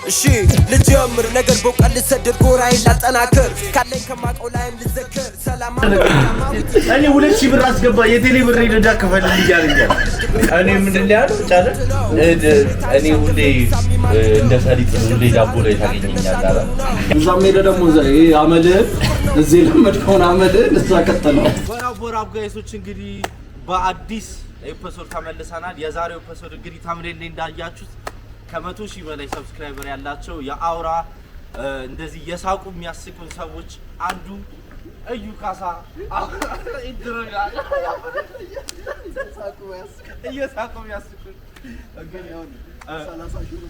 እሺ ልጀምር ነገር በቃል ልሰደድ ጎራይ ላጠናከር ካለኝ ከማቀው ላይም ልዘከር ሰላም እኔ 2000 ብር አስገባ የቴሌ ብር ይደዳ ከፈልልኝ ያለኛል እኔ ምንድነው ያለው ቻለ እኔ ሁሌ እንደ ሰሊጥ ሁሌ ዳቦ ላይ ታገኘኛለህ አላ እዛም ሄደ ደግሞ ይሄ አመል እዚህ ለመድከውን አመል እዛ ከተለው ወራብ ጋይሶች እንግዲህ በአዲስ ኤፒሶድ ተመልሰናል የዛሬው ኤፒሶድ እንግዲህ ታምኔል ላይ እንዳያችሁት ከ100,000 በላይ ሰብስክራይበር ያላቸው የአውራ እንደዚህ የሳቁ የሚያስቁን ሰዎች አንዱ እዩ ካሳ ይድረጋል የሳቁ የሚያስቁን እንግዲህ አሁን 30,000 ነው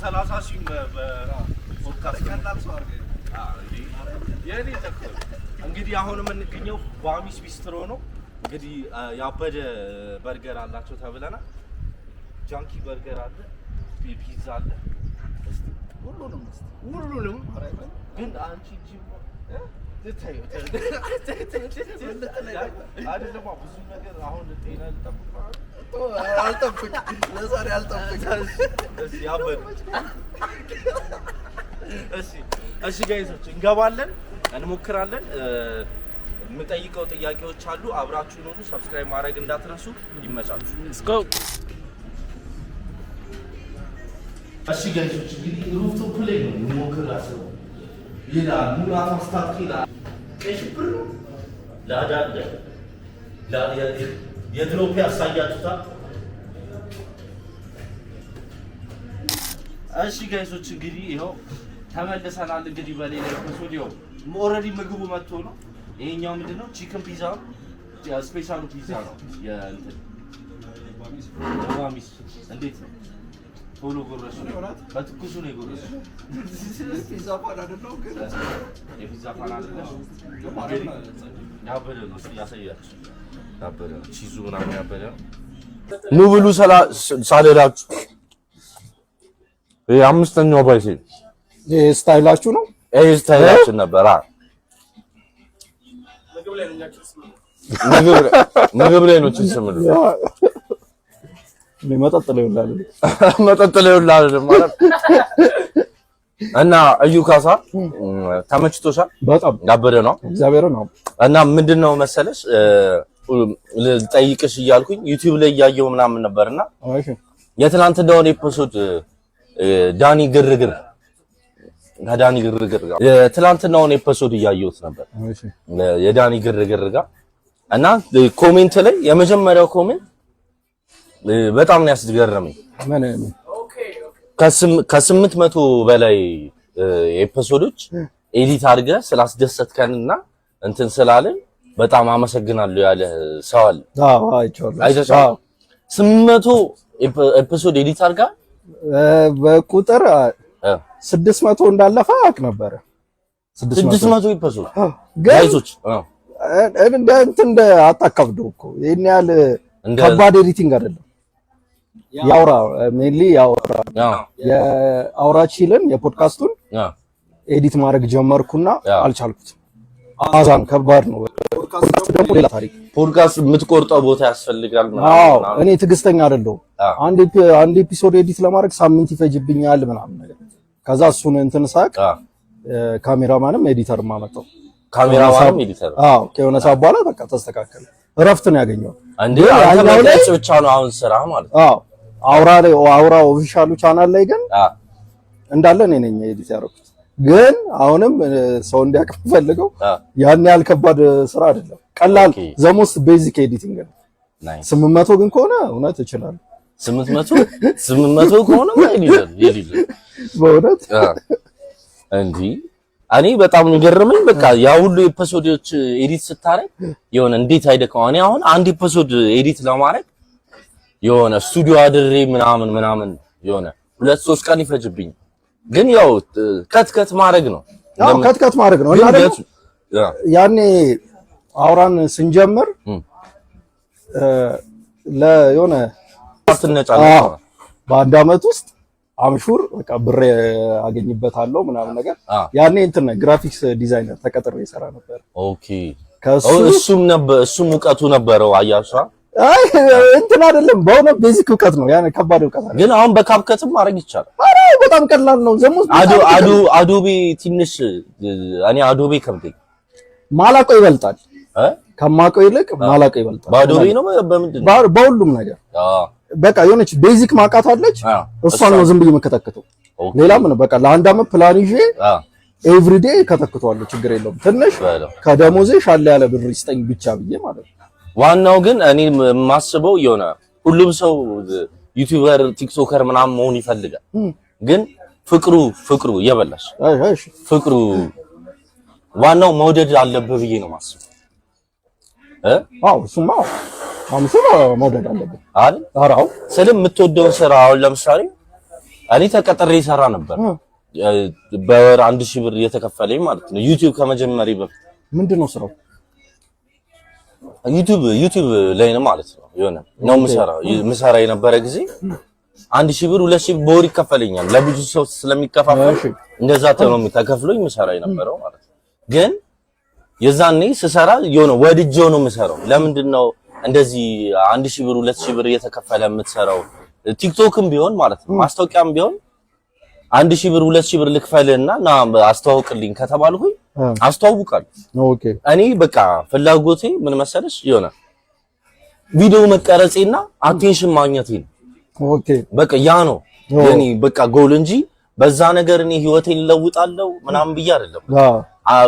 30,000 በፖድካስት ቀላል ሰው አድርገኝ የኔ ተከለ እንግዲህ አሁን የምንገኘው ባሚስ ቢስትሮ ነው እንግዲህ ያበደ በርገር አላቸው ተብለናል ጃንኪ በርገር አለ ፒዛ አለ ሁሉንም ግን አንቺ ጂም አይደለም ብዙ ነገር አሁን ጤና አልጠብቅ ለዛሬ አልጠብቅ እሺ ያበደ እሺ ጋይሶች እንገባለን እንሞክራለን የምጠይቀው ጥያቄዎች አሉ አብራችሁን ሆኑ ሰብስክራይብ ማድረግ እንዳትረሱ ይመቻችሁ let's go እሺ ጋይሶች እንግዲህ ሩፍቶ ፕሌይ ነው እንሞክራለን ይላል ሙላታ ስታኪላ ከሽብር ላዳደ የድሮፒያ ሳያቱታ እሺ ጋይሶች እንግዲህ ይሄው ተመልሰናል እንግዲህ በሌላ ኤፒሶድ ይሄው ኦሬዲ ምግቡ መጥቶ ነው ይሄኛው ምንድነው ቺክን ፒዛ ስፔሻል ፒዛ ነው የእንትን ባሚስ እንዴት ነው ቶሎ ጎረሽ ነው በትኩሱ ነው ጎረሽ ፒዛ ፋን አይደለም ግን የፒዛ ፋን አይደለም ያበደ ነው ያሳያችሁ ያበደ ቺዙ ምናምን ያበደ ኑ ብሉ ሳልላችሁ ይሄ አምስተኛው ባይሴ ይሄ ስታይላችሁ ነው ይሄ ስታይላችን ነበር ምግብ ላይ ነው ጭስምሉ መጠጥ ላይ ይውላል ማለት እና እዩ ካሳ ተመችቶሻል በጣም ያበደ ነው እግዚአብሔር ነው እና ምንድነው መሰለሽ ልጠይቅሽ እያልኩኝ ዩቲዩብ ላይ ያያየው ምናምን ነበርና እሺ የትናንት እንደሆነ ኤፒሶድ ዳኒ ግርግር ከዳኒ ግርግር ጋር የትናንትናውን ኤፒሶድ ያያየሁት ነበር እሺ የዳኒ ግርግር ጋር እና ኮሜንት ላይ የመጀመሪያው ኮሜንት በጣም ነው ያስገረመኝ ምን ከ800 በላይ ኤፒሶዶች ኤዲት አድርገህ ስላስደሰትከንና እንትን ስላልን በጣም አመሰግናለሁ ያለ ሰው አለ አይቻልም 800 ኤፒሶድ ኤዲት አድርጋ በቁጥር 600 እንዳለፈ አቅ ነበር 600 ኤፒሶድ ጋይሶች እንደ አጣከብዶ እኮ ይሄን ያህል ከባድ ኤዲቲንግ አይደለም ያውራ ሜንሊ ያውራ የአውራችልን የፖድካስቱን ኤዲት ማድረግ ጀመርኩና አልቻልኩት አዛን ከባድ ነው ፖድካስት ደግሞ ሌላ ታሪክ ፖድካስት የምትቆርጠው ቦታ ያስፈልጋል ማለት ነው እኔ ትግስተኛ አይደለሁም አንድ ኤፒሶድ ኤዲት ለማድረግ ሳምንት ይፈጅብኛል ምናምን ነገር ከዛ እሱን እንትን ሳቅ ካሜራማንም ኤዲተር ማመጣው ካሜራማንም ኤዲተር ከሆነ ሰዓት በኋላ በቃ ተስተካከለ እረፍት ነው ያገኘው እንዴ አንተ መግለጽ ብቻ ነው አሁን ስራ ማለት አውራ ኦፊሻሉ ቻናል ላይ ግን እንዳለ እኔ ነኝ ኤዲት ያደረኩት ግን አሁንም ሰው እንዲያውቅ ፈልገው ያን ያህል ከባድ ስራ አይደለም ቀላል ዘሞስት ቤዚክ ኤዲቲንግ ነው 800 ግን ከሆነ እውነት ይችላል 800 ከሆነ ይልል በእውነት እንዴ እኔ በጣም ገረመኝ በቃ ያ ሁሉ ኤፒሶዶች ኤዲት ስታረግ የሆነ እንዴት አይደከው እኔ አሁን አንድ ኤፒሶድ ኤዲት ለማድረግ የሆነ ስቱዲዮ አድሬ ምናምን የሆነ 2-3 ቀን ይፈጅብኝ ግን ያው ከትከት ማድረግ ነው ከትከት ማድረግ ነው እና ደግሞ ያኔ አውራን ስንጀምር ለዮነ አትነጫለህ በአንድ አመት ውስጥ አምሹር በቃ ብር አገኝበታለሁ ምናምን ነገር ያኔ እንትን ግራፊክስ ዲዛይነር ተቀጥሬ ይሰራ ነበር ኦኬ እሱም ሙቀቱ ነበረው አያሻ አይ እንትን አይደለም በእውነት ቤዚክ እውቀት ነው ያን ከባድ እውቀት አይደለም ግን አሁን በካፕከትም ማድረግ ይቻላል አረ በጣም ቀላል ነው ዘሙስ አዶቤ ትንሽ እኔ አዶቤ ከብደኝ ማላቆ ይበልጣል ከማቆ ይልቅ ማላቆ ይበልጣል በአዶቤ ነው በምንድን ነው በሁሉም ነገር በቃ የሆነች ቤዚክ ማቃት አለች እሷን ነው ዝም ብዬ መከተከተው ሌላ ምን በቃ ለአንድ አመት ፕላን ይዤ ኤቭሪዴይ ከተክቷል ችግር የለውም ትንሽ ከደሞዜ ሻለ ያለ ብር ይስጠኝ ብቻ ብዬ ማለት ነው ዋናው ግን እኔ ማስበው የሆነ ሁሉም ሰው ዩቲዩበር ቲክቶከር ምናምን መሆን ይፈልጋል ግን ፍቅሩ እየበላሽ ፍቅሩ ዋናው መውደድ አለበት ብዬ ነው ማስበው እሱማ መውደድ አለበት አይደል አራው ስለምትወደው ስራ አሁን ለምሳሌ እኔ ተቀጥሬ ይሰራ ነበር በወር 1000 ብር እየተከፈለኝ ማለት ነው ዩቲዩብ ከመጀመሪያ በፊት ምንድነው ስራው ዩቲዩብ ላይ ነው ማለት ነው የሆነ ነው ምሰራ የነበረ ጊዜ 1000 ብር 2000 ብር በወር ይከፈለኛል ለብዙ ሰው ስለሚከፋፈል እንደዛ ተከፍሎኝ ምሰራ የነበረው ማለት ነው ግን የዛኔ ስሰራ የሆነ ወድጄው ነው ምሰራው ለምንድነው እንደዚህ 1000 ብር 2000 ብር እየተከፈለ የምትሰራው ቲክቶክም ቢሆን ማለት ነው ማስታወቂያም ቢሆን 1000 ብር 2000 ብር ልክፈልህና ና አስተዋውቅልኝ ከተባልኩኝ አስተዋውቃለሁ ኦኬ እኔ በቃ ፍላጎቴ ምን መሰለሽ የሆነ ቪዲዮ መቀረጽና አቴንሽን ማግኘት ነው ኦኬ በቃ ያ ነው የኔ በቃ ጎል እንጂ በዛ ነገር እኔ ህይወቴን ለውጣለሁ ምናምን ብዬ አይደለም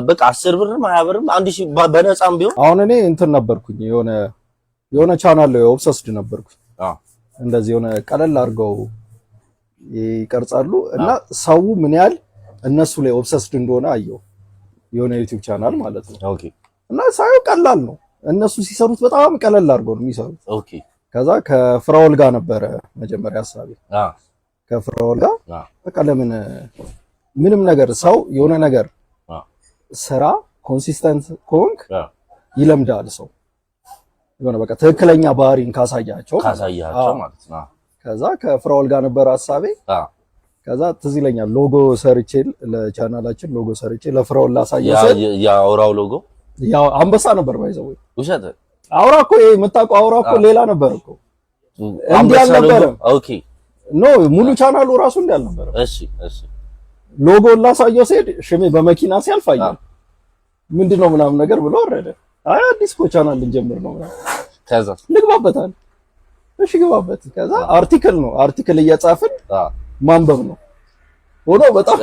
በቃ 10 ብርም 20 ብርም 1000 በነፃም ቢሆን አሁን እኔ እንትን ነበርኩኝ የሆነ ቻናል ላይ ኦብሰስድ ነበርኩኝ እንደዚህ የሆነ ቀለል አድርገው ይቀርጻሉ እና ሰው ምን ያህል እነሱ ላይ ኦብሰስድ እንደሆነ አየው የሆነ ዩቲዩብ ቻናል ማለት ነው ኦኬ እና ሳይው ቀላል ነው እነሱ ሲሰሩት በጣም ቀለል አድርገው ነው የሚሰሩት ኦኬ ከዛ ከፍራውል ጋር ነበረ መጀመሪያ ሐሳቤ ከፍራውል ጋር በቃ ለምን ምንም ነገር ሰው የሆነ ነገር ስራ ኮንሲስተንት ኮንክ ይለምዳል ሰው የሆነ በቃ ትክክለኛ ባህሪን ካሳያቸው ማለት ነው ከዛ ከፍራውል ጋር ነበር ሐሳቤ ከዛ ትዝ ይለኛል ሎጎ ሰርቼ ለቻናላችን ሎጎ ሰርቼ ለፍራውል ላሳየው ያ አውራው ሎጎ ያው አንበሳ ነበር ባይዘው ውሸት አውራ እኮ የምታውቀው አውራ እኮ ሌላ ነበር እኮ እንዲያል ነበር ኦኬ ኖ ሙሉ ቻናሉ ራሱ እንዲያል ነበር እሺ ሎጎ ላሳየው ሲሄድ ሽሜ በመኪና ሲያልፍ አየሁ ምንድነው ምናምን ነገር ብሎ ወረደ አይ አዲስ እኮ ቻናል ልንጀምር ነው ምናምን ከዛ ልግባበታል እሺ ግባበት ከዛ አርቲክል እየጻፍን ማንበብ ነው ሆኖ በጣም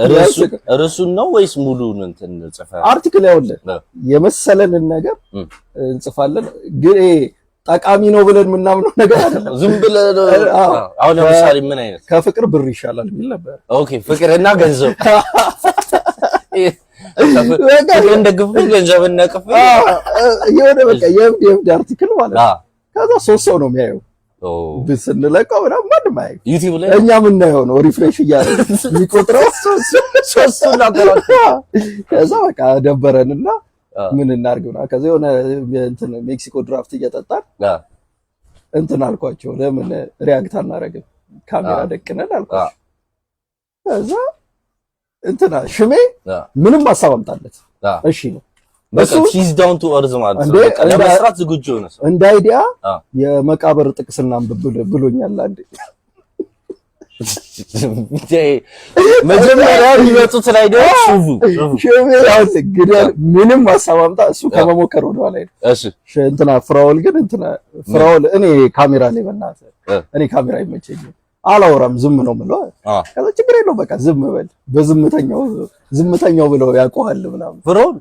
ርዕሱን ነው ወይስ ሙሉን እንትን ጽፈ አርቲክል ያውልህ የመሰለንን ነገር እንጽፋለን ግን ጠቃሚ ነው ብለን ምናምነው ነገር አይደለም ዝም ብለን አሁን ለምሳሌ ምን አይነት ከፍቅር ብር ይሻላል የሚል ነበር ኦኬ ፍቅርና ገንዘብ ፍቅር እንደግፍ ገንዘብና ቅፍ የሆነ በቃ የምድ አርቲክል ማለት ከዛ 3 ሰው ነው የሚያየው ብስንለቀው ማንም አይ ዩቲዩብ ላይ እኛ ምን ነው ነው ሪፍሬሽ እያደረገ የሚቆጥረው ሶስት ነበር ከዛ በቃ ደበረንና ምን እናርግና ከዛ የሆነ እንትን ሜክሲኮ ድራፍት እየጠጣን እንትን አልኳቸው ለምን ሪያክት አናረግም ካሜራ ደቅነን አልኳቸው ከዛ እንትና ሽሜ ምንም ሐሳብ አምጣለት እሺ ነው በቃ ቺዝ ዳውን ቱ እርዝ ማለት ነው ለመስራት ዝግጁ ነው እንደ አይዲያ የመቃብር ጥቅስና ብሎኛል አንዴ መጀመሪያ የሚመጡት ላይ ደግሞ ሽሜ ያው ግዳል ምንም ሐሳብ አምጣ እሱ ከመሞከር ወደ ኋላ እሺ እንትና ፍራውል ግን እንትና ፍራውል እኔ ካሜራ ላይ በእናትህ እኔ ካሜራ አይመቸኝም አላወራም ዝም ነው የምለው ከዛ ችግር የለው በቃ ዝም በል በዝምተኛው ብለው ያውቀዋል ምናምን ፍራውል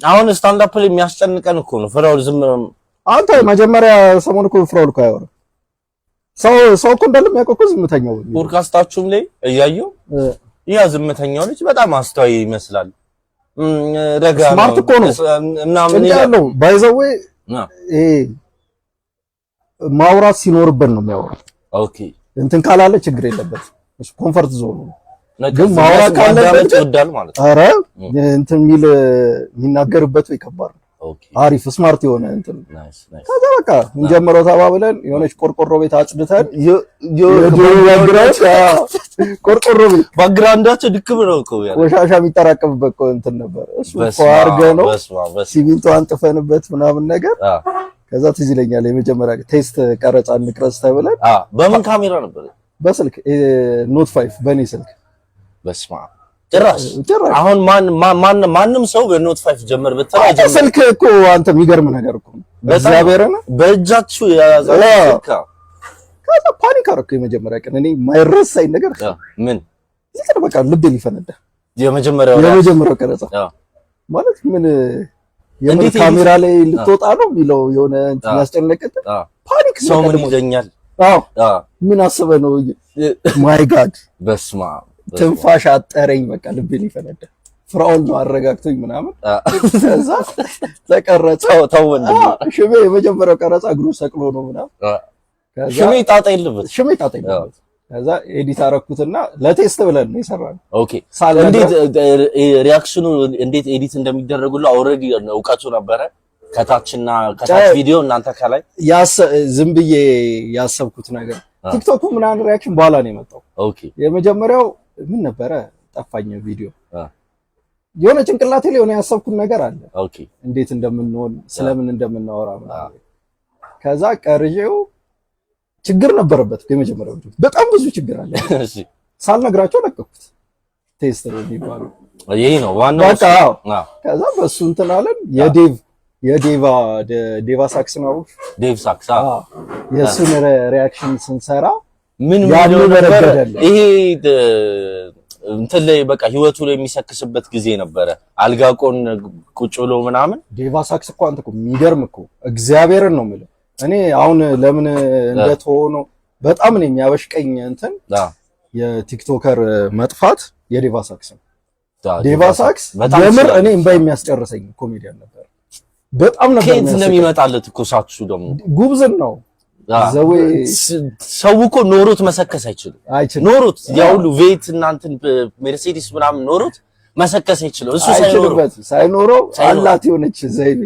አሁን ስታንድ አፕ ላይ የሚያስጨንቀን እኮ ነው ፍራውል ዝም አንተ መጀመሪያ ሰሞኑን እኮ ፍራውል እኮ ያወራ ሰው እኮ እንዳለም ያውቀው እኮ ዝምተኛው ፖድካስታችሁም ላይ እያየሁ ያ ዝምተኛው ልጅ በጣም አስተዋይ ይመስላል ረጋ ስማርት እኮ ነው ምናምን ያለው ባይዘው ማውራት ሲኖርበት ነው የሚያወራው ኦኬ እንትን ካላለ ችግር የለበት እሱ ኮምፎርት ዞን ነው ግን ማውራት ካለበት ይወዳል ማለት ኧረ እንትን የሚናገርበት ይከባድ ነው ኦኬ አሪፍ ስማርት የሆነ እንትን ናይስ ናይስ ከዛ በቃ እንጀምረው ተባብለን የሆነች ቆርቆሮ ቤት አጽድተን ቆርቆሮ ቤት ባክግራውንዳቸው ድክም ነው እኮ ያ ቆሻሻ የሚጠራቀምበት እንትን ነበር እሱ ቋርገ ነው ሲሚንቶ አንጥፈንበት ምናምን ነገር ከዛ ትዝ ይለኛል የመጀመሪያ ቴስት ቀረጻ እንቅረጽ ተብለን በምን ካሜራ ነበር በስልክ ኖት 5 በኔ ስልክ በስማ ጭራሽ አሁን ማንም ሰው በኖት 5 ጀመር ብትራ ስልክ እኮ አንተ የሚገርም ነገር እኮ በእግዚአብሔር ነው በእጃችሁ ያዛችሁ ከዛ ፓኒክ አደረኩ የመጀመሪያ ቀን እኔ የማይረሳኝ ነገር ምን ይሄ በቃ ልቤ ሊፈነዳ የመጀመሪያው ቀረጻ ማለት ምን እንዴት ካሜራ ላይ ልትወጣ ነው የሚለው የሆነ እንትን ያስጨነቀት ፓኒክ ሰው ምን ይገኛል ምን አስበህ ነው ማይ ጋድ በስማ ትንፋሽ አጠረኝ በቃ ልቤ ሊፈነዳ ፍራውን ነው አረጋግቶኝ ምናምን ከዛ ተቀረጸ ተው ወንድም ሽሜ የመጀመሪያው ቀረጻ እግሩ ሰቅሎ ነው ምናምን ከዛ ሽሜ ጣጣ የለበት ከዛ ኤዲት አረኩትና ለቴስት ብለን ነው የሰራነው ኦኬ እንዴት ሪአክሽኑ እንዴት ኤዲት እንደሚደረጉላ ኦሬዲ እውቀቱ ነበረ ከታችና ከታች ቪዲዮ እናንተ ከላይ ዝም ብዬ ያሰብኩት ነገር ቲክቶክ ምናምን ሪአክሽን በኋላ ነው የመጣው ኦኬ የመጀመሪያው ምን ነበረ ጠፋኝ ቪዲዮ የሆነ ጭንቅላቴ ላይ የሆነ ያሰብኩት ነገር አለ ኦኬ እንዴት እንደምንሆን ስለምን እንደምናወራ ማለት ከዛ ቀርጄው ችግር ነበረበት የመጀመሪያው ቪዲዮ በጣም ብዙ ችግር አለ እሺ ሳልነግራቸው ለቀኩት ቴስት ነው የሚባለው ይሄ ነው ዋናው ከዛ በሱ እንትን አለን የዴቫ ሳክስ ነው ዴቭ ሳክስ የሱን ሪአክሽን ስንሰራ ምን ነበር ይሄ እንትን ላይ በቃ ህይወቱ ላይ የሚሰክስበት ጊዜ ነበረ አልጋቆን ቁጭ ብሎ ምናምን ዴቫ ሳክስ እኮ አንተ እኮ የሚገርም እኮ እግዚአብሔርን ነው የምልህ እኔ አሁን ለምን እንደተሆነ በጣም ነው የሚያበሽቀኝ እንትን የቲክቶከር መጥፋት የዴቫ ሳክስ ነው ዴቫ ሳክስ የምር እኔ እንባ የሚያስጨርሰኝ ኮሜዲያን ነበር በጣም ነበር ከየት እንደሚመጣለት እኮ ሳክሱ ደግሞ ጉብዝን ነው ሰው እኮ ኖሮት መሰከስ አይችልም ኖሮት ያ ሁሉ ቬት እናንተን ሜርሴዲስ ምናምን ኖሮት መሰከስ አይችልም እሱ ሳይኖረው አላት የሆነች ዘይቤ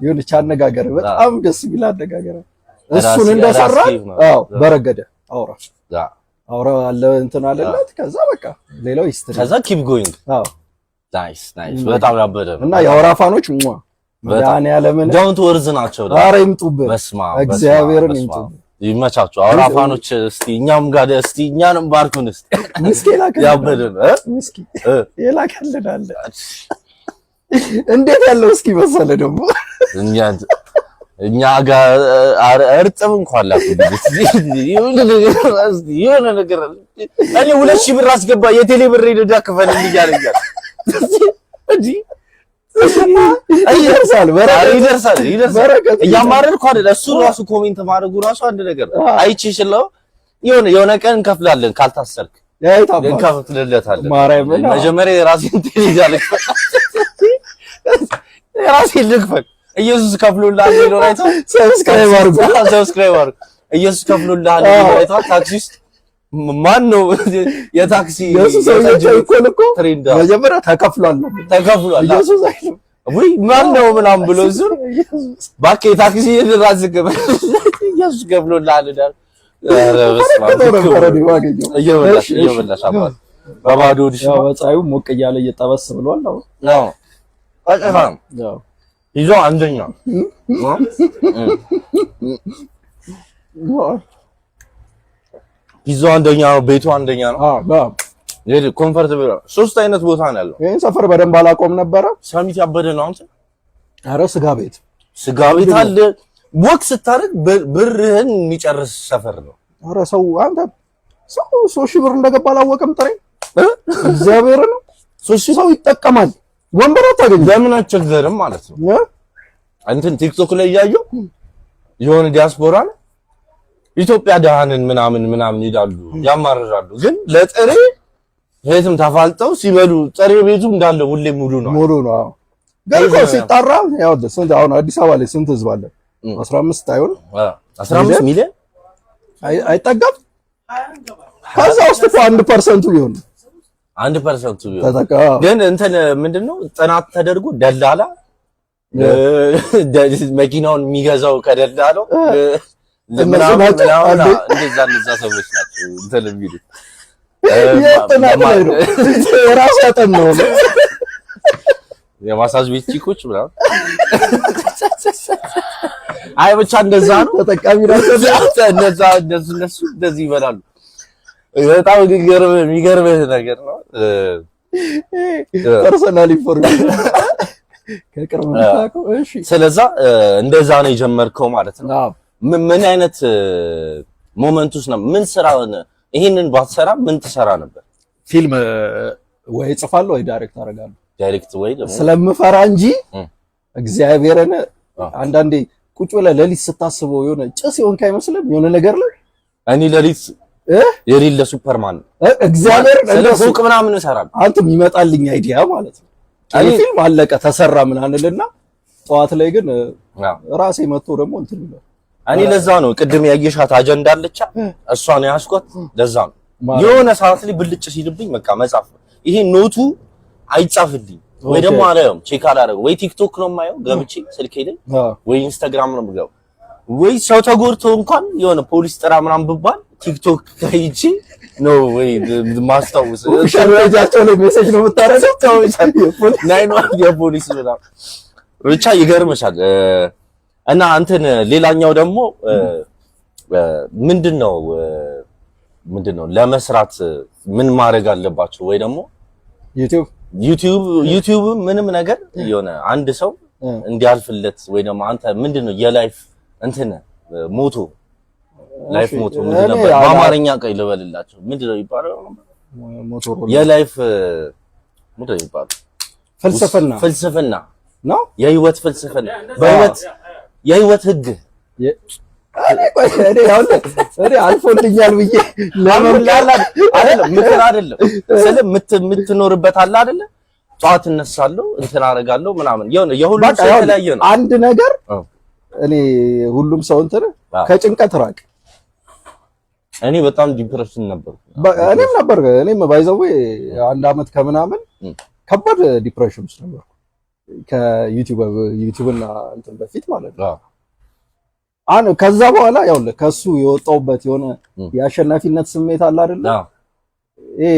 የሆነች አነጋገር በጣም ደስ የሚል አነጋገር እሱን እንደሰራ በረገደ አውራ አለ እንትን አለላት ከዛ በቃ ሌላው ሂስትሪ ከዛ ኪፕ ጎይንግ ናይስ በጣም ያበደ እና የአውራፋኖች በጣም ያለምን ዳውንት ወርዝ ናቸው ኧረ ይምጡብህ በስማ እግዚአብሔርን ይምጡብህ ይመቻቸው አውራፋኖች እስቲ እኛም ጋር እስቲ እኛንም ባርኩን እስቲ ምስኪና ያበደ ምስኪ የላከልናል እንዴት ያለው እስኪ መሰለ ደግሞ እኛ ጋር እርጥብ እንኳን ላኩልኝ የሆነ ነገር እኔ 2000 ብር አስገባ የቴሌ ብር ሄዳ ክፈልልኝ ይያለኛል እንዴ ይደርሳል እያማረርኩ አይደል እሱ ራሱ ኮሜንት ማድረጉ ራሱ አንድ ነገር አይችሽለው የሆነ ቀን እንከፍላለን ካልታሰርክ እንከፍልለታለን መጀመሪያ የራሴን ቴሌጃለክ የራሴን ልክፈል ኢየሱስ ከፍሎልሃል ነው አይቶ ሰብስክራይብ አድርጉ ኢየሱስ ከፍሎልሃል ነው አይቶ ታክሲስ ማን ነው የታክሲ ኢየሱስ እኮ ትሬንድ መጀመሪያ ተከፍሏል ኢየሱስ አይደለም ወይ ማን ነው ምናምን ብሎ ዙር ባክ የታክሲ ድራዝ ገበ ኢየሱስ ከፍሎልሃል ዳር እየበላሽ አባት ባባዶ ዲሽ ወጻዩ ሞቅ እያለ እየጠበስ ብሏል ነው አቀፋም ይዞ አንደኛ ፒዛ አንደኛ ነው ቤቱ አንደኛ ነው ይሄ ኮምፎርታብል ሶስት አይነት ቦታ ነው ያለው ይሄን ሰፈር በደንብ አላቆም ነበረ ሳሚት ያበደ ነው አንተ ኧረ ስጋ ቤት አለ ወክ ስታረግ ብርህን የሚጨርስ ሰፈር ነው ኧረ ሰው አንተ ሰው ሺህ ብር እንደገባ አላወቀም ጥሬ እግዚአብሔር ነው ሰው ይጠቀማል ወንበር አታገኝ ለምን አትቸገርም ማለት ነው እንትን ቲክቶክ ላይ ያየው የሆነ ዲያስፖራ ነው ኢትዮጵያ ደሃንን ምናምን ይላሉ ያማርራሉ ግን ለጥሬ የትም ተፋልጠው ሲበሉ ጥሬ ቤቱ እንዳለ ሁሌ ሙሉ ነው ገርኮ ሲጣራ ያው ስንት አሁን አዲስ አበባ ላይ ስንት ህዝብ አለ 15 አይሆን 15 ሚሊዮን አይጠጋም ከዛ ውስጥ 1% ቢሆን 1% ቢሆን ግን እንትን ምንድነው ጥናት ተደርጎ ደላላ መኪናውን የሚገዛው ከደላለው ምናምን እንደዛ ሰዎች ናቸው እንትን የሚሉት የራሱ ያጠናው ነው የማሳጅ ቤት ቺኮች ምናምን አይ ብቻ እንደዛ ነው ተጠቃሚ ናቸው እነሱ እንደዚህ ይበላሉ። በጣም የሚገርም ነገር ነው። ፐርሰናል ኢንፎርሜሽን ከቅርብ መጣው። እሺ ስለዛ እንደዛ ነው የጀመርከው ማለት ነው። ምን አይነት ሞመንቱስ ነው? ምን ስራ ይሄንን ባትሰራ ምን ትሰራ ነበር? ፊልም ወይ ጽፋለሁ ወይ ዳይሬክት አደርጋለሁ። ዳይሬክት ወይ ደግሞ ስለምፈራ እንጂ እግዚአብሔርን አንዳንዴ ቁጭ ብለህ ሌሊት ስታስበው የሆነ ጭስ ይሆንክ አይመስልም? የሆነ ነገር ላይ እኔ ሌሊት የሌለ ሱፐርማን እግዚአብሔር እንደ ፎቅ ምናምን እሰራለሁ። አንተም ይመጣልኝ አይዲያ ማለት ነው። እኔ ፊልም አለቀ ተሰራ ምናንልና ጠዋት ላይ ግን ራሴ መጥቶ ደግሞ እንትን ይላል። እኔ ለዛ ነው ቅድም ያየሻት አጀንዳ አለቻ እሷን ያስቆት ለዛ ነው የሆነ ሰዓት ላይ ብልጭ ሲልብኝ በቃ መጻፍ ይሄ ኖቱ አይጻፍልኝ ወይ ደግሞ አላየውም ቼክ አላደረገው ወይ ቲክቶክ ነው የማየው ገብቼ ስልኬ ላይ ወይ ኢንስታግራም ነው የምገባው ወይ ሰው ተጎድቶ እንኳን የሆነ ፖሊስ ጥራ ምናምን ብባል ቲክቶክ ከይቺ ነው ወይ ማስታወስ ሸራጃቸው ላይ ሜሴጅ ነው የምታረጋው ናይን ዋን የፖሊስ ምናምን ብቻ ይገርምሻል። እና አንተን ሌላኛው ደግሞ ምንድነው ለመስራት ምን ማድረግ አለባቸው ወይ ደግሞ ዩቲዩብ ምንም ነገር የሆነ አንድ ሰው እንዲያልፍለት ወይ ደግሞ አንተ ምንድነው የላይፍ እንትን ሞቶ ላይፍ ሞቶ ምንድነው በአማርኛ ቀይ ልበልላቸው ምንድነው ይባላል ሞቶሮ የላይፍ ምንድነው ይባላል ፍልስፍና ነው የህይወት ፍልስፍና በህይወት የህይወት ህግ እኔ አልፎልኛል ብዬ ለመምላላ አይደለም ምክር አይደለም ስለ የምትኖርበት አለ አይደለ ጧት እነሳለሁ እንትን አደርጋለሁ ምናምን የሁሉም ሰው የተለያየ ነው። አንድ ነገር እኔ ሁሉም ሰው እንትን ከጭንቀት ራቅ። እኔ በጣም ዲፕሬሽን ነበር እኔም ባይዘው አንድ አመት ከምናምን ከባድ ዲፕሬሽን ውስጥ ነበር ከዩቲዩብና እንትን በፊት ማለት ነው። ከዛ በኋላ ያው ከሱ የወጣውበት የሆነ የአሸናፊነት ስሜት አለ አይደል?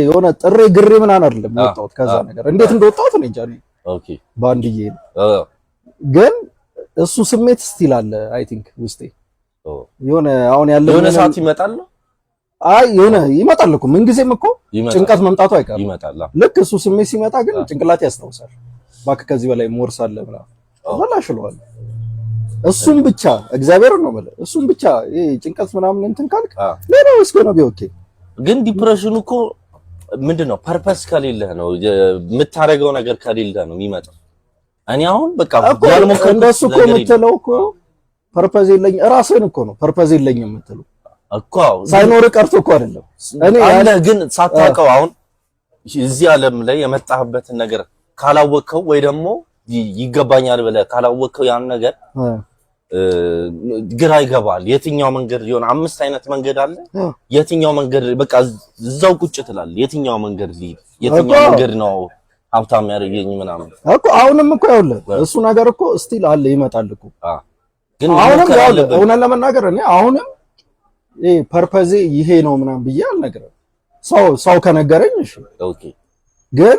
የሆነ ጥሬ ግሬ ምናምን አይደለም የወጣሁት ከዛ ነገር እንዴት እንደወጣሁት ነው እንጃ። ኦኬ ባንድዬ ግን እሱ ስሜት ስቲል አለ አይ ቲንክ ውስጤ የሆነ አሁን ያለው የሆነ ሰዓት ይመጣል። አይ የሆነ ይመጣል እኮ ምን ጊዜም እኮ ጭንቀት መምጣቱ አይቀርም ይመጣል። ልክ እሱ ስሜት ሲመጣ ግን ጭንቅላት ያስታውሳል። እባክህ ከዚህ በላይ ሞርስ አለ ምናምን ወላሽሏል። እሱም ብቻ እግዚአብሔር ነው ማለት እሱም ብቻ ይሄ ጭንቀት ምናምን እንትን ካልክ ሌላው እስከ ነው ቢኦኬ። ግን ዲፕሬሽኑ እኮ ምንድነው ፐርፐስ ከሌለህ ነው የምታረገው ነገር ከሌለህ ነው የሚመጣው። እኔ አሁን በቃ ያልሞከረ እንደሱ እኮ የምትለው እኮ ፐርፐስ የለኝ ራስህን እኮ ነው ፐርፐስ የለኝ የምትለው እኮ ሳይኖር ቀርቶ እኮ አይደለም። እኔ አለ ግን ሳታውቀው አሁን እዚህ ዓለም ላይ የመጣህበትን ነገር ካላወቅከው ወይ ደግሞ ይገባኛል ብለህ ካላወቅከው ያን ነገር ግራ ይገባል። የትኛው መንገድ ሊሆን 5 አይነት መንገድ አለ። የትኛው መንገድ በቃ እዛው ቁጭ ትላለህ። የትኛው መንገድ የትኛው መንገድ ነው ሀብታም ያደርገኝ ምናምን እኮ አሁንም እኮ ያውልህ እሱ ነገር እኮ ስቲል አለ ይመጣል እኮ ግን አሁንም ያውልህ እውነት ለመናገር እኔ አሁንም ፐርፐዜ ይሄ ነው ምናምን ብዬ አልነግርም። ሰው ከነገረኝ እሺ ኦኬ። ግን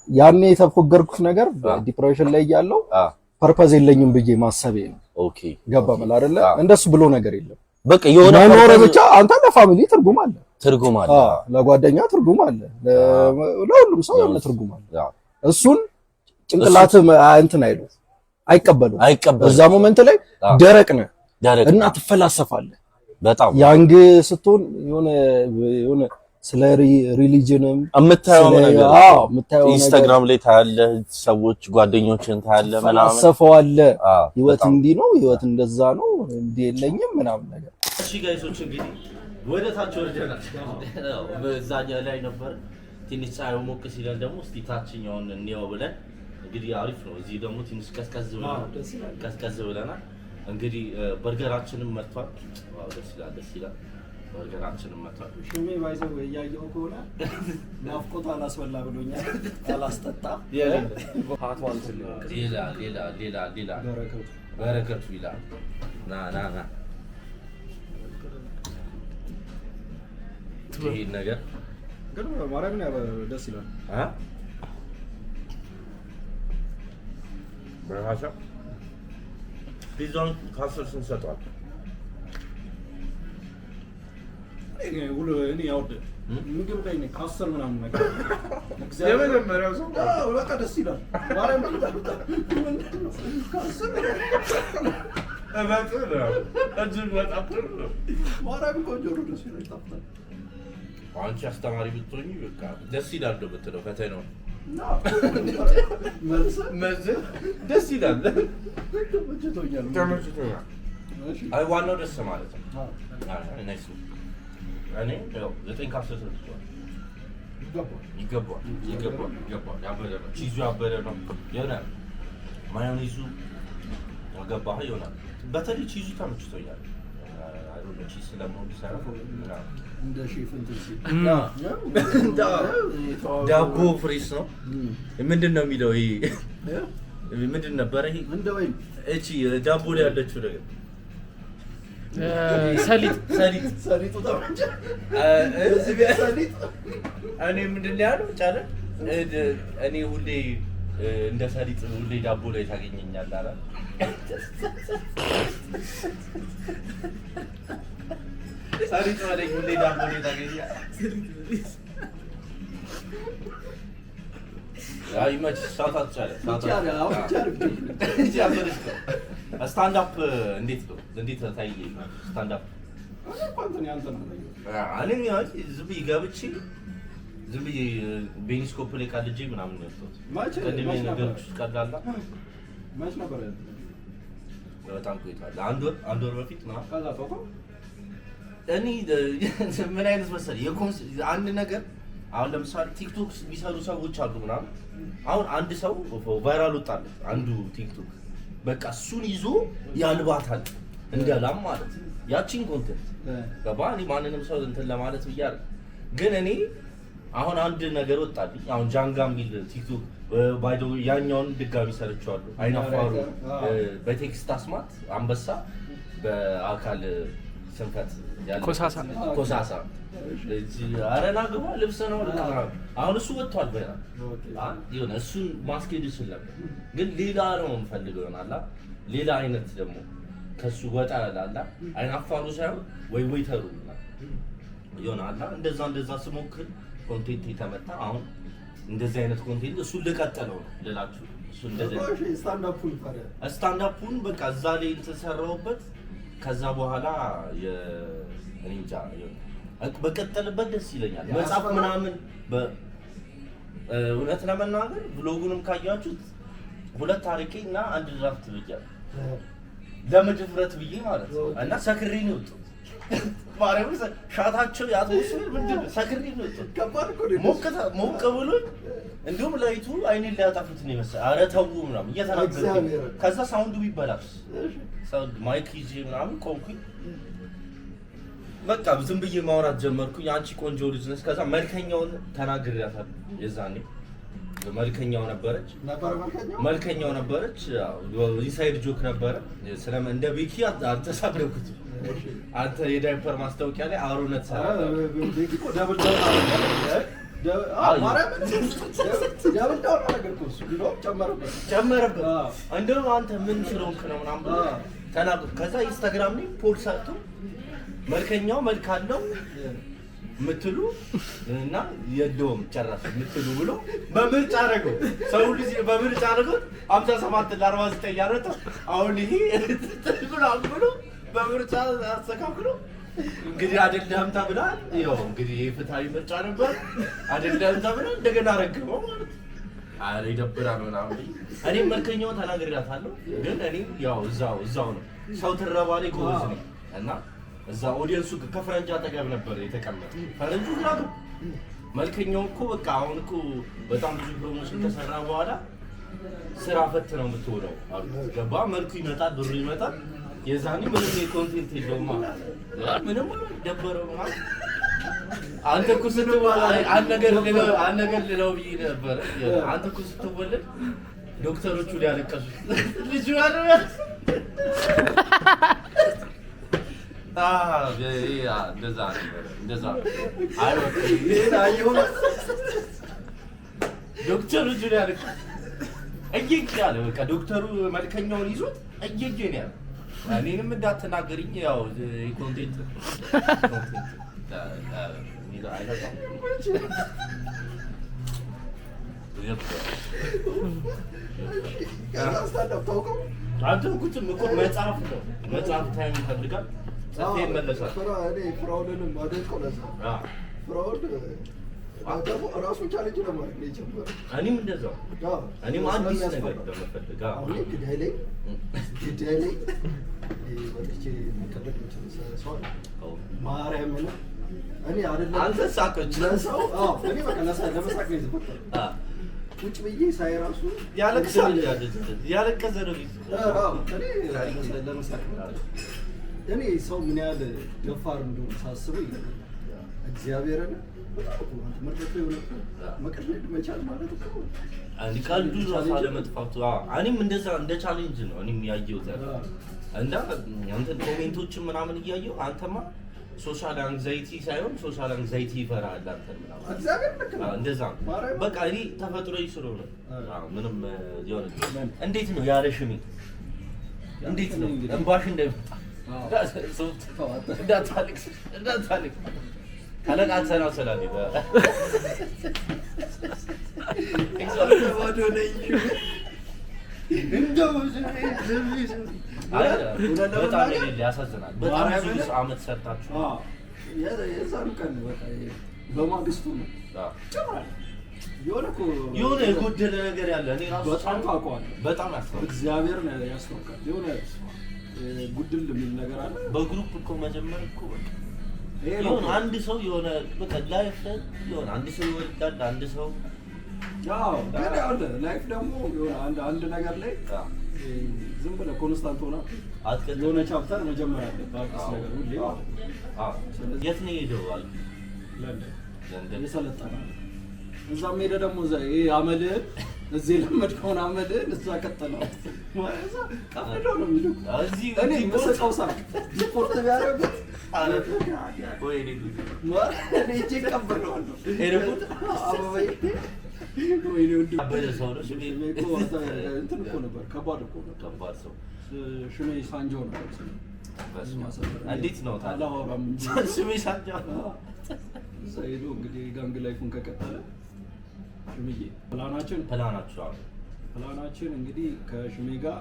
ያኔ የተፎገርኩት ነገር ዲፕሬሽን ላይ ያለው ፐርፐዝ የለኝም ብዬ ማሰቤ ነው። ኦኬ ገባ ማለት አይደለ? እንደሱ ብሎ ነገር የለም። በቃ የሆነ መኖር ብቻ አንተ ለፋሚሊ ትርጉም አለ፣ ለጓደኛ ትርጉም አለ፣ ለሁሉም ሰው የሆነ ትርጉም አለ። እሱን ጭንቅላት እንትን አይሉ አይቀበሉም። በዛ ሞመንት ላይ ደረቅ ነህ እና ትፈላሰፋለህ በጣም ያንግ ስትሆን የሆነ ስለ ሪሊጅንም የምታየው ነገር ኢንስታግራም ላይ ታያለህ፣ ሰዎች ጓደኞችን ታያለህ ምናምን ሰፈዋለ ህይወት እንዲህ ነው፣ ህይወት እንደዛ ነው፣ እንዲህ የለኝም ምናምን ነገር። እሺ ጋይሶች እንግዲህ ወደ ታች ወርደናል። በዛኛ ላይ ነበር ትንሽ ፀሐዩ ሞቅ ሲለን ደግሞ እስቲ ታችኛውን እንየው ብለን እንግዲህ አሪፍ ነው። እዚህ ደግሞ ትንሽ ቀዝቀዝ ብለናል። እንግዲህ በርገራችንም መጥቷል። ዋው ደስ ይላል። በርገራችንን መጥቷል። ሽሜ ባይዘው እያየው ከሆነ ናፍቆት አላስበላ ብሎኛል። አላስጠጣ ሌላ በረከቱ ይላል። ና ይሄ ነገር ግን ማርያምን ደስ ይላል። በራሳ ፒዛውን ካስር ስንሰጠዋል እኔ ያውድ ምግብ ላይ ነው ካሰር ምናምን ነገር የመጀመሪያው ሰው በቃ ደስ ይላል። ማርያም ማርያም ቆንጆ ነው። ደስ ይላል። ታፍታል አንቺ አስተማሪ ብትሆኚ በቃ ደስ ይላል ነው የምትለው። ፈተናው መልስ ደስ ይላል። ተመችቶኛል። አይ ዋናው ደስ ማለት ነው። ናይስ እኔ ያው 9 ከ10 ሰጥቷል። ይገባል። ያበደ ነው። ቺዙ ያበደ ነው። ይሆናል ማዮኔዙ ገባህ ይሆናል። በተለይ ቺዙ ተመችቶኛል። አይዶንት ቺዝ ስለሞን ሰራው እንደ ሼፍ እንትን ሲል ዳቦ ፍሬስ ነው። ምንድን ነው የሚለው? ይሄ ምንድን ነበረ? ይሄ እንደ ወይን እቺ ዳቦ ላይ ያለችው ነገር ሰሊጥ ተመቸ። እኔ ምንድን ነው ያለው ጫለ እኔ ሁሌ እንደ ሰሊጥ ሁሌ ዳቦ ላይ ታገኘኛለህ አለ። ሰሊጥ ማለት ሁሌ ዳቦ ላይ ታገኘኛለህ። አይ መች ሳታት ጫለ ስታንድ አፕ እንዴት ነው? እንዴት ታይኝ? ስታንድ አፕ እኔ ዝም ብዬ ገብቼ ዝም ብዬ ቤኒስኮፕ ላይ ቀልጄ ምናምን ነው ያልኩት። ቅድሜ ነገሮች ቀላላ መች ነበር በጣም ቆይቷል። አንድ ወር በፊት ምናምን እኔ ምን አይነት መሰለኝ አንድ ነገር አሁን ለምሳሌ ቲክቶክ የሚሰሩ ሰዎች አሉ ምናምን። አሁን አንድ ሰው ቫይራል ወጣለት አንዱ ቲክቶክ በቃ እሱን ይዞ ያልባታል እንደላም ማለት ያቺን ኮንተንት ገባ። እኔ ማንንም ሰው እንትን ለማለት ብያለሁ፣ ግን እኔ አሁን አንድ ነገር ወጣልኝ። አሁን ጃንጋ የሚል ቲክቶክ ባይዶ ያኛውን ድጋሚ ሰርቻለሁ። አይናፋሩ በቴክስት አስማት አንበሳ በአካል ስንፈት ያለ ኮሳሳ አረና ግባ ልብስ ነው። አሁን እሱ ወጥቷል በያ ይሁን እሱን ማስኬድ ይችላል፣ ግን ሌላ ነው የምፈልገው ይሆናል። ሌላ አይነት ደግሞ ከሱ ወጣ ያላላ አይናፋሩ ሳይሆን ወይ ተሩ ይሆናል። እንደዛ ስሞክር ኮንቴንት የተመታ አሁን እንደዚህ አይነት ኮንቴንት እሱን ልቀጥለው ነው ልላችሁ። እሱ እንደዚህ ስታንድ አፑን በቃ እዛ ላይ ተሰራውበት። ከዛ በኋላ እኔ እንጃ በቀጠልበት ደስ ይለኛል። መጽሐፍ ምናምን እውነት ለመናገር ብሎጉንም ካያችሁት 2 ታሪኬ እና 1 ድራፍት ብያለሁ ለምድፍረት ብዬ ማለት ነው። እና ሰክሬ ነው የወጡት። ማርያም ሻታቸው የአትሞስፌር ምንድን ነው ሰክሬ ነው የወጡት። ሞቅ ብሎኝ እንዲሁም ላይቱ አይኔን ሊያጠፉት ነው የመሰለኝ። ኧረ ተው ምናምን እየተናገርኩኝ ከዛ ሳውንዱ ቢበላሽ ሳውንድ ማይክ ይዤ ምናምን ቆምኩኝ። በቃ ዝም ብዬ ማውራት ጀመርኩኝ። አንቺ ቆንጆ ልጅ ነሽ። ከዛ መልከኛውን ተናግሬያታለሁ። የዛኔ መልከኛው ነበረች። ኢንሳይድ ጆክ ነበረ። እንደ ቤኪ አልተሳደብኩት። አንተ የዳይፐር ማስታወቂያ ላይ አሮነት ሰራ ጨመረበት። እንደውም አንተ ምን ስለሆንክ ነው ምናምን ተናግሮ ከዛ ኢንስታግራም ላይ ፖል ሰርቶ መልከኛው መልክ አለው ምትሉ እና የለውም ጨራሽ ምትሉ ብሎ በምርጫ አደረገው። ሰው ልጅ በምርጫ አደረገው 57 ለ49 ያረተ አሁን ይሄ ብሎ በምርጫ አስተካክሎ እንግዲህ አይደለም ተብሏል። ይኸው እንግዲህ ፍትሃዊ ምርጫ ነበር አይደለም ተብሏል። እንደገና ረግመው ማለት አረ ይደብራል ምናምን። እኔም መልከኛውን ተናግሬያታለሁ፣ ግን እኔም ያው እዛው ነው ሰው ትረባ ላይ ጎበዝ ነኝ እና እዛ ኦዲየንሱ ከፈረንጅ አጠገብ ነበር የተቀመጠ። ፈረንጁ ግራግ መልከኛው እኮ በቃ አሁን እኮ በጣም ብዙ ፕሮሞሽን ተሰራ በኋላ ስራ ፈት ነው የምትሆነው። ገባ መልኩ ይመጣል፣ ብሩ ይመጣል። የዛኔ ምንም ኮንቴንት የለውም ማለት ምንም ደበረው ማለት አንተ እኮ ስትወለድ አንድ ነገር ልለው ብዬ ነበር። አንተ እኮ ስትወለድ ዶክተሮቹ ሊያለቀሱ ልጅ ማለት እንደዛ ዶክተሮቹ ሊያለቅሱ እየጌ ያለ በቃ ዶክተሩ መልከኛውን ይዞት እየጌ ነው ያለ። እኔንም እንዳትናገሪኝ ያው ኮንቴንት አንተ እኮ መጽሐፍ ነው መጽሐፍ ታይም ይፈልጋል። ጽፌ ይመለሳል። ፍራውልንም አደንቀው ለዛ ፍራውል ራሱ ቻሌንጅ ለማድረግ ነው የጀመረው። እኔም እንደዛው እኔም አዲስ ነገር ለመፈልግ አሁን ግዳይ ላይ ወጥቼ መቀበል ሰው ማርያም ነው እኔ አይደለም አንተ ሳቀች ለሰው እኔ በቃ ለመሳቅ ነው የተፈጠረው። ቁጭ ብዬ ሳይ ራሱ ያለቅሳል ያለቀሰ ነው እኔ ለመሳቅ እኔ ሰው ምን ያህል ደፋር እንደሆነ ሳስበው ይገርማል። እግዚአብሔርን መርጠት ነው መቀለድ መቻል ማለት እኮ ቀልዱ ራሱ አለመጥፋቱ እኔም እንደዛ እንደ ቻሌንጅ ነው እኔም ያየሁት እና አንተ ኮሜንቶችን ምናምን እያየሁ አንተማ ሶሻል አንግዛይቲ ሳይሆን ሶሻል አንግዛይቲ ይፈራል አንተ ምናምን እግዚአብሔር ልክ ነው እንደዛ በቃ እኔ ተፈጥሮዬ ስለሆነ ምንም ይሆን እንዴት ነው ያለ ሽሚ እንዴት ነው እንባሽ እንደምጣ እንዳታልቅስ ካለቃተና ሰላም ይባል በጣም ያሳዝናል። በጣም ብዙ ዓመት ሰርታችሁ የዛን ቀን በቃ በማግስቱ ነው የሆነ የጎደለ ነገር ያለ እኔ ራሱ በጣም ታውቀዋለህ። በጣም ያስታውቃል። እግዚአብሔር ነው ያስታውቃል። የሆነ ጉድል የሚል ነገር አለ። በግሩፕ እኮ መጀመር እኮ በቃ የሆነ አንድ ሰው የሆነ በቃ ላይፍ ላይ የሆነ አንድ ሰው ይወልዳል። አንድ ሰው ያው ግን ያው ላይፍ ደግሞ የሆነ አንድ ነገር ላይ ዝም ብለህ ኮንስታንት ሆና የሆነ ቻፕተር መጀመር አለብህ። አዲስ ነገር ሁሌ የት ነው የሄደው? ለንደን የሰለጠነ እዛም ሄደህ ደግሞ ይሄ አመልህን እዚህ ለመድከውን አመልህን እዛ ቀጠለው ቀጥለው ነው የሚሉት። እኔ የምስቀው ሳቅ ዲፖርት ቢያደርጉት እኔ እጄ እቀበለዋለሁ። ወይኔ ወንድ እንትን እኮ ነበር። ከባድ እኮ ነበር። ከባድ ሰው ሽሜ ሳንጆ ነበር። እንዴት ነው ታዲያ? አላወራም እንጂ ሽሜ ሳንጆ ሄዶ እንግዲህ ጋንግ ላይፉን ከቀጠለ ሽሜዬ ፕላናችን እንግዲህ ከሽሜ ጋር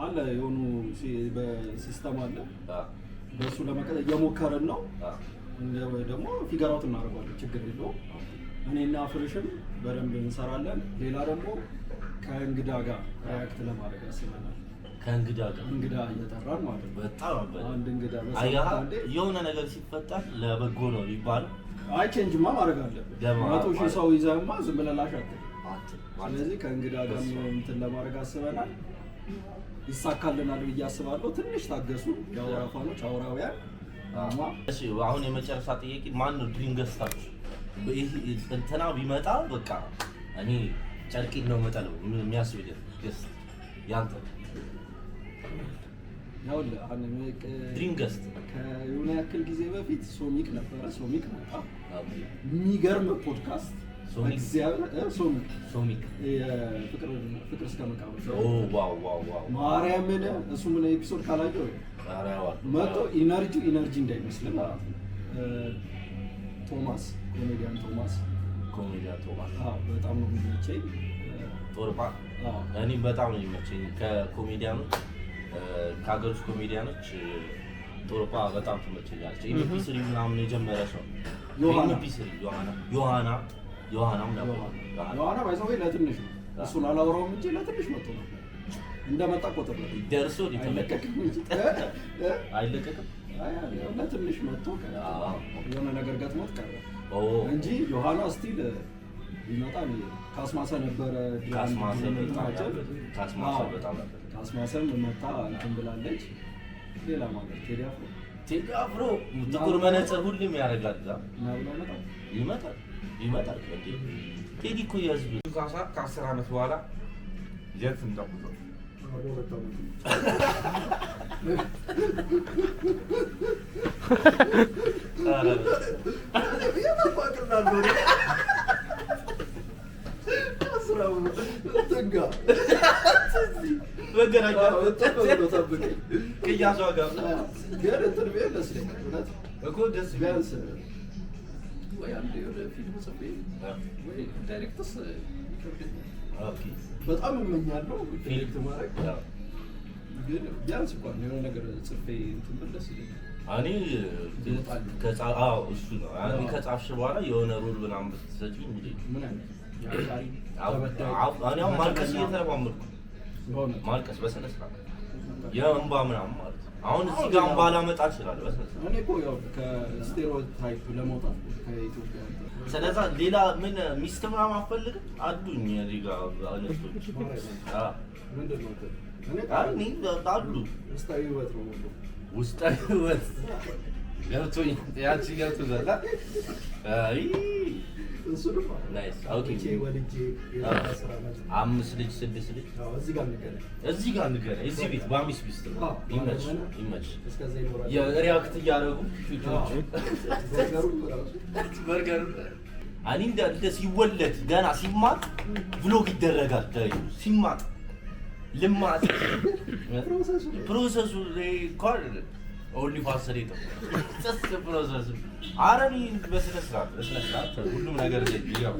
አለ የሆኑ በሲስተም አለ። በእሱ ለመቀጠል እየሞከርን ነው። ደግሞ ፊገራውት እናደርገዋለን። ችግር የለውም። እኔና ፍርሽም በደንብ እንሰራለን። ሌላ ደግሞ ከእንግዳ ጋር ሪያክት ለማድረግ አስበናል። ከእንግዳ እየጠራን ማለት ነው። በጣም አንድ እንግዳ የሆነ ነገር ሲፈጠር ለበጎ ነው ይባል። አይ ቼንጅማ ማድረግ አለብን። 100,000 ሰው ይዘህማ ዝም ብለህ ላሽ አትልም። ስለዚህ ከእንግዳ ጋር እንትን ለማድረግ አስበናል። ይሳካልናል ብዬ አስባለሁ። ትንሽ ታገሱ። የአውራ ፋኖች አውራውያን። እሺ አሁን የመጨረሻ ጥያቄ ማን ነው ድሪም ገስታችሁ? እንትና ቢመጣ በቃ እኔ ጨርቂን ነው መጠለው የሚያስብል ገስት ያንተ ድሪም ገስት? ከሆነ ያክል ጊዜ በፊት ሶሚክ ነበረ። ሶሚክ መጣ። የሚገርም ፖድካስት ሶሚክ ፍቅር እስከ መቃብር ማርያምን እሱ ምን ኤፒሶድ ካላየው መጥቶ ኢነርጂ እንዳይመስልን ማለት ነው። ኮሜዲያን ቶማስ በጣም ነው የሚመቸኝ። ጦርፓ እኔም በጣም ነው የሚመቸኝ። ከኮሜዲያኖች ከሀገር ውስጥ ኮሜዲያኖች ጦርፓ በጣም ትመቸኛለች። ኢፒ3 ምናምን የጀመረ ሰው ዮሐናም ነበር። ዮሐና ባይሰው ለትንሽ ነው። እሱን አላወራውም እንጂ ለትንሽ መጥቶ ነው እንደመጣ ቆጥር ነው ደርሶ አይለቀቅም። ለትንሽ መጥቶ የሆነ ነገር ገጥሞት ቀረ እንጂ ዮሐና ስቲል ቢመጣ ካስማሰ ነበረ። ካስማሰ በጣም ነበር። ካስማሰም መታ እንትን ብላለች። ሌላ ማለት ቴዲ አፍሮ ቴዲ አፍሮ ጥቁር መነጽር ሁሉም ያደርጋል። ይመጣል እንዴ ቴዲ እኮ የህዝብ ካሳ ከ10 ዓመት በኋላ የት እንጠብቀው? በጣም እመኛለሁ ዳይሬክት ማድረግ ግን ቢያንስ እንኳን የሆነ ነገር ጽፌ እንትን ብለስ እኔ እሱ ነው። እኔ ከጻፍሽ በኋላ የሆነ ሮል ምናምን ብትሰጪኝ እንዴ ምን አይነት እኔ አሁን ማልቀስ እየተለማመድኩ ማልቀስ በስነ ስርዓት የእንባ ምናምን ማለት አሁን እዚህ ጋር እንባ ላመጣ እችላለሁ በስነ ስርዓት። እኔ እኮ ያው ከስቴሪዮታይፕ ለመውጣት ከኢትዮጵያ ስለዛ ሌላ ምን ሚስት ምናምን አትፈልግም አሉኝ እዚህ ጋር አለቶች ምንድን ነው እኔ አሉ ውስጣዊ ህይወት ነው ሁሉ ውስጣዊ ህይወት ገብቶኝ ያቺ ገብቶኛል። አይ እሱንም ናይስ ኦኬ ወልጄ የራስራ ማለት 5 ልጅ 6 ልጅ እዚህ ጋር እንገናኝ እዚህ ቤት በአሚስ ቢስት ይመች እስከዛ ይኖራል የሪያክት እያደረጉ በርገሩ እኔ እንደ ሲወለድ ገና ሲማጥ ብሎግ ይደረጋል። ሲማጥ ልማጥ ፕሮሰሱ እንኳን ኦንሊ ፋሰር ይተው ፕሮሰሱ አረኒ በስነ ስርዓት ሁሉም ነገር ይያው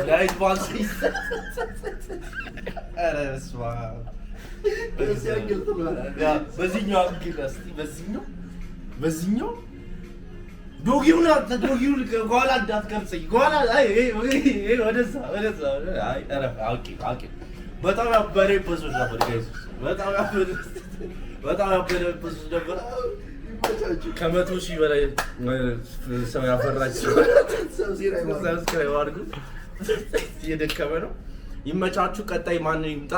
ላይት ባንስ አረ ስዋ በዚህኛው አንግል እስቲ በዚህኛው ዶጊውና ዶጊውን ከኋላ እንዳትቀርጸኝ ከኋላ አይ ወደዛ አይ አረ አውቂ በጣም ያበረ ፖስት ነበር ጋይስ በጣም ያበረ ፖስት ነበር። ከ100,000 በላይ ሰው ያፈራች ሰብስክራይብ አድርጉ። እየደከመ ነው። ይመቻችሁ። ቀጣይ ማን ይምጣ?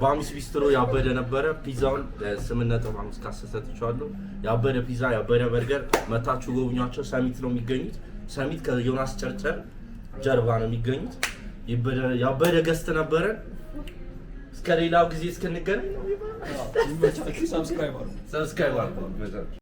በአሚስ ቢስትሮ ያበደ ነበረ። ፒዛውን 8.5 ካሰሰጥቻለሁ። ያበደ ፒዛ ያበደ በርገር መታችሁ ጎብኟቸው። ሰሚት ነው የሚገኙት። ሰሚት ከዮናስ ጨርጨር ጀርባ ነው የሚገኙት። ያበደ ገስት ነበረ። እስከ ሌላው ጊዜ እስክንገናኝ ነው። ይመቻችሁ። ሰብስክራይብ አድርጉ።